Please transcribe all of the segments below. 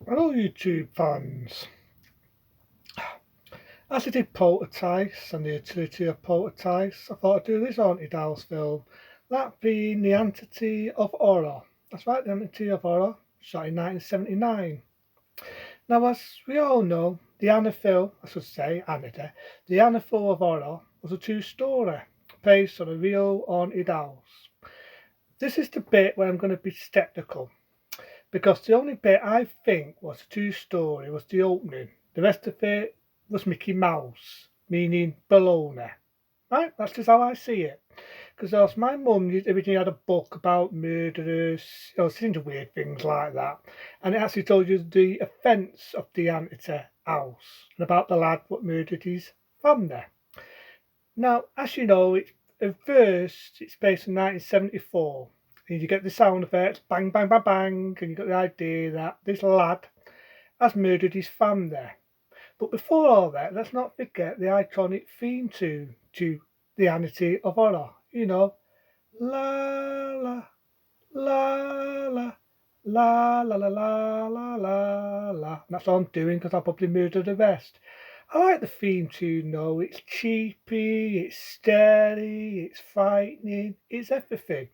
Hello, YouTube fans. As I did Poltergeist and the utility of Poltergeist, I thought I'd do this haunted house film. That being The Entity of Horror. That's right, The Entity of Horror, shot in 1979. Now, as we all know, the Amityville, I should say, the Amityville of Horror was a true story based on a real haunted house. This is the bit where I'm going to be skeptical because the only bit I think was a true story was the opening. The rest of it was Mickey Mouse, meaning baloney. Right? That's just how I see it. Because my mum originally had a book about murderers, strange weird things like that. And it actually told you the offence of the Antiter house and about the lad what murdered his family. Now, as you know, at first it's based in 1974. And you get the sound effects, bang, bang, bang, bang, and you got the idea that this lad has murdered his family. But before all that, let's not forget the iconic theme to the Amity of Horror. La la la la la la la la la la la. And that's all I'm doing because I'll probably murder the rest. I like the theme tune though. It's cheapy, it's steady, it's frightening, it's everything.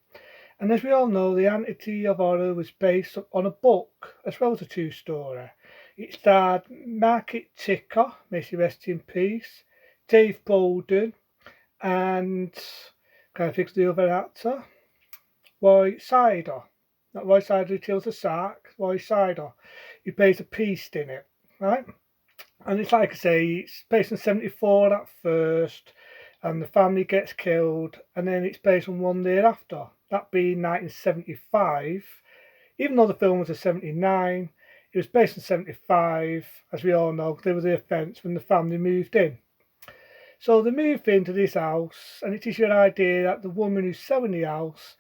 And as we all know, the Entity of Horror was based on a book as well as a true story. It starred Market Ticker, may she rest in peace, Dave Bolden, and can I fix the other actor? Roy Sider. Not Roy Sider who kills the shark, Roy Sider. He plays a priest in it, right? And it's like I say, it's based on 74 at first, and the family gets killed, and then it's based on one year after, that being 1975. Even though the film was a 79, it was based on 75, as we all know, because there was the offence when the family moved in. So they moved into this house, and it is your idea that the woman who's selling the house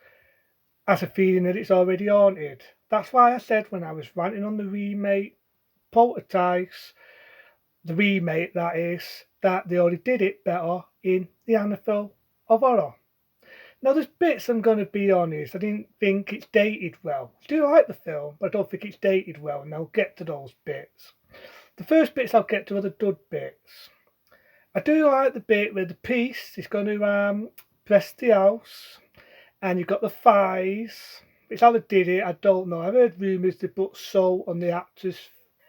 has a feeling that it's already haunted. That's why I said when I was ranting on the remake, Poltergeist, the remake that is, that they already did it better in the Amityville of Horror. Now, there's bits I'm going to be honest, I didn't think it's dated well. I do like the film, but I don't think it's dated well, and I'll get to those bits. The first bits I'll get to are the dud bits. I do like the bit where the priest is going to bless the house, and you've got the thighs. It's how they did it, I don't know. I've heard rumours they put salt on the actor's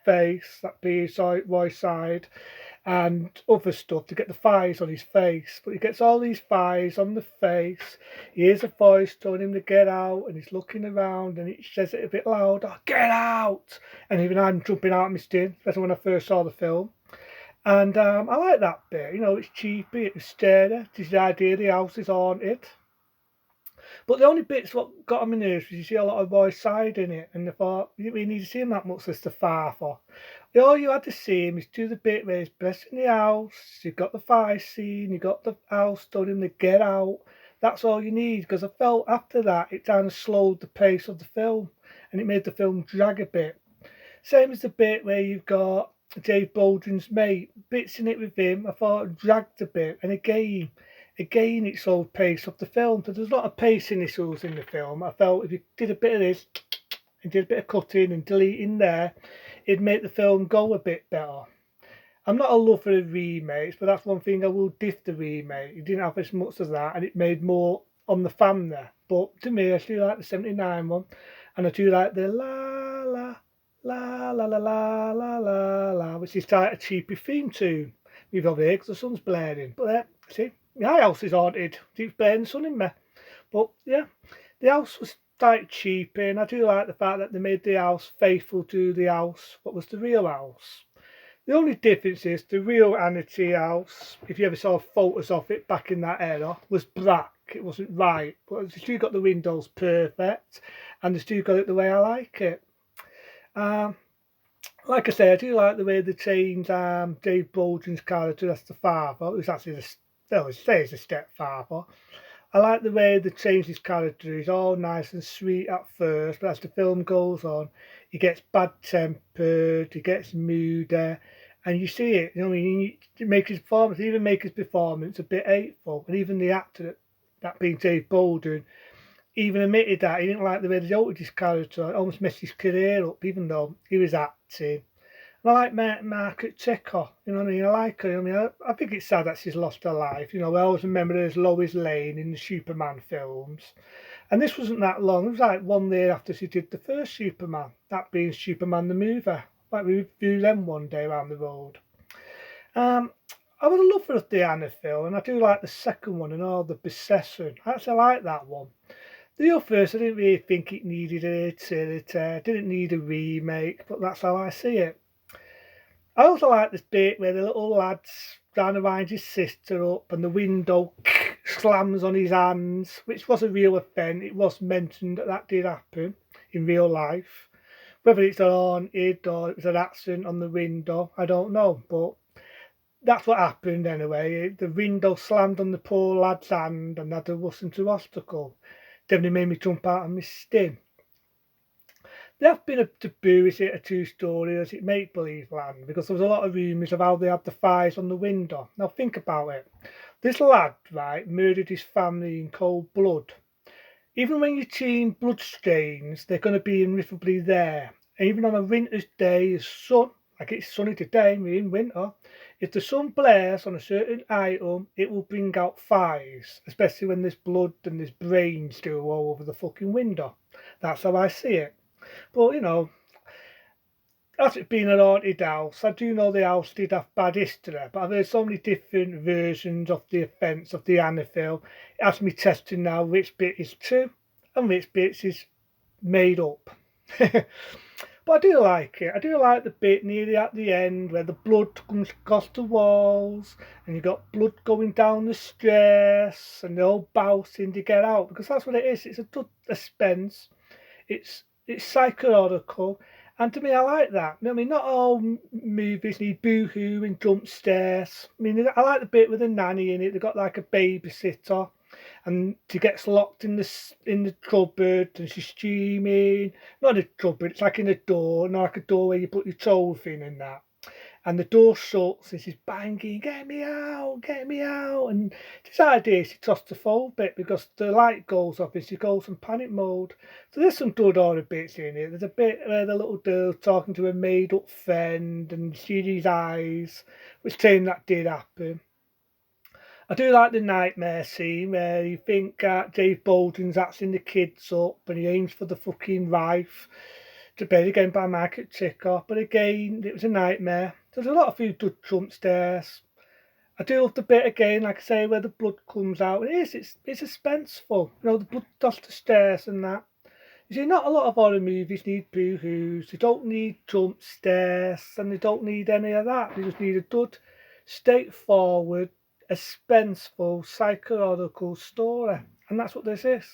face, that being Roy Side, and other stuff to get the thighs on his face. But he gets all these thighs on the face. He hears a voice telling him to get out, and he's looking around, and it says it a bit louder, "Get out!" And even I'm jumping out of my skin, especially when I first saw the film. And I like that bit. It's cheapy, it's sturdy. It's the idea the house is haunted. But the only bits what got on my nerves was you see a lot of Roy Side in it, and I thought you didn't really need to see him that much as the father. All you had to see him is do the bit where he's blessing the house, you've got the fire scene, you've got the house telling him to get out. That's all you need, because I felt after that it kind of slowed the pace of the film, and it made the film drag a bit. Same as the bit where you've got Dave Baldwin's mate, bits in it with him, I thought it dragged a bit, and again, it slowed pace of the film. So there's a lot of pacing issues in the film. I felt if you did a bit of this and did a bit of cutting and deleting there, it'd make the film go a bit better. I'm not a lover of remakes, but that's one thing I will diff the remake. It didn't have as much as that, and it made more on the family. But to me, I do like the 79 one, and I do like the la la la la la la la la la, which is quite a cheapy theme tune. We've over here because the sun's blaring. But see, my house is haunted. Keeps blaring the sun in me. But yeah, the house was quite cheap, and I do like the fact that they made the house faithful to the house, what was the real house. The only difference is the real Amity house, if you ever saw photos of it back in that era, was black. It wasn't right, but they still got the windows perfect, and they still got it the way I like it. Um, like I say, I do like the way they changed Dave Baldwin's character as the father, who's actually he stays the stepfather. I like the way they changed his character. He's all nice and sweet at first, but as the film goes on, he gets bad tempered, he gets moody, and you see it. I mean, he make his performance, a bit hateful, and even the actor that being Dave Bolden, even admitted that he didn't like the way they altered his character. It almost messed his career up, even though he was acting. And I like Margaret Ticker, you know what I mean? I like her. I mean, I think it's sad that she's lost her life. You know, I always remember her as Lois Lane in the Superman films. And this wasn't that long. It was like 1 year after she did the first Superman, that being Superman the Mover. Like we reviewed them one day around the road. Um, I was a lover of the Amityville, and I do like the second one and all the possession. I actually like that one. The first, I didn't really think it needed it. It didn't need a remake, but that's how I see it. I also like this bit where the little lad's trying to wind his sister up and the window slams on his hands, which was a real event. It was mentioned that did happen in real life. Whether it's haunted or it was an accident on the window, I don't know. But that's what happened anyway. The window slammed on the poor lad's hand and had to rush him to hospital. Definitely made me jump out of my skin. There have been a taboo, is it a two-story, or is it make-believe land? Because there was a lot of rumours of how they had the fires on the window. Now think about it. This lad, right, murdered his family in cold blood. Even when you're seeing bloodstains, they're going to be invariably there. And even on a winter's day, the sun, like it's sunny today, we're in winter, if the sun blares on a certain item, it will bring out fires, especially when there's blood and there's brains still all over the fucking window. That's how I see it. But, you know, as it being an haunted house, I do know the house did have bad history, but I've heard so many different versions of the events of the Amityville. It has me testing now which bit is true and which bits is made up. But I do like it. I do like the bit nearly at the end where the blood comes across the walls and you got blood going down the stairs and they're all bouncing to get out, because that's what it is. It's a suspense. It's psychological, and to me, I like that. I mean, not all movies need boohoo and jump scares. I mean, I like the bit with the nanny in it. They got like a babysitter, and she gets locked in the cupboard, and she's screaming. Not in a cupboard. It's like in a door, not like a door where you put your trophy in and that, and the door shuts and she's banging, get me out, get me out. And this idea, she claustrophobic because the light goes off and she goes in panic mode. So there's some good horror bits in it. There's a bit where the little girl talking to a made up friend and sees his eyes, which saying that did happen. I do like the nightmare scene where you think Dave Bolden's acting the kids up and he aims for the fucking wife to bed again by Margaret Ticker. But again, it was a nightmare. There's a lot of few good jump scares. I do love the bit again, like I say, where the blood comes out. It's suspenseful. You know, the blood does the stairs and that. You see, not a lot of horror movies need boo-hoos. They don't need jump scares and they don't need any of that. They just need a good, straightforward, suspenseful, psychological story. And that's what this is.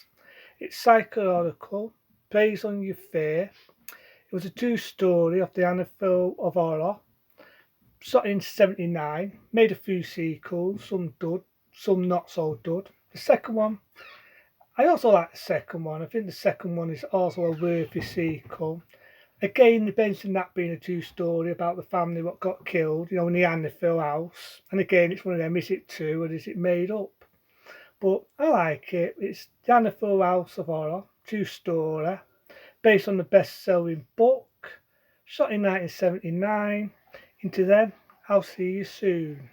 It's psychological, based on your fear. It was a true story of the Amityville of horror, shot in '79, made a few sequels, some good, some not so good. The second one, I also like the second one. I think the second one is also a worthy sequel. Again, they mentioned that being a true story about the family what got killed, you know, in the Amityville house. And again, it's one of them, is it true or is it made up? But I like it. It's the Amityville House of Horror, true story, based on the best-selling book, shot in 1979. Until then, I'll see you soon.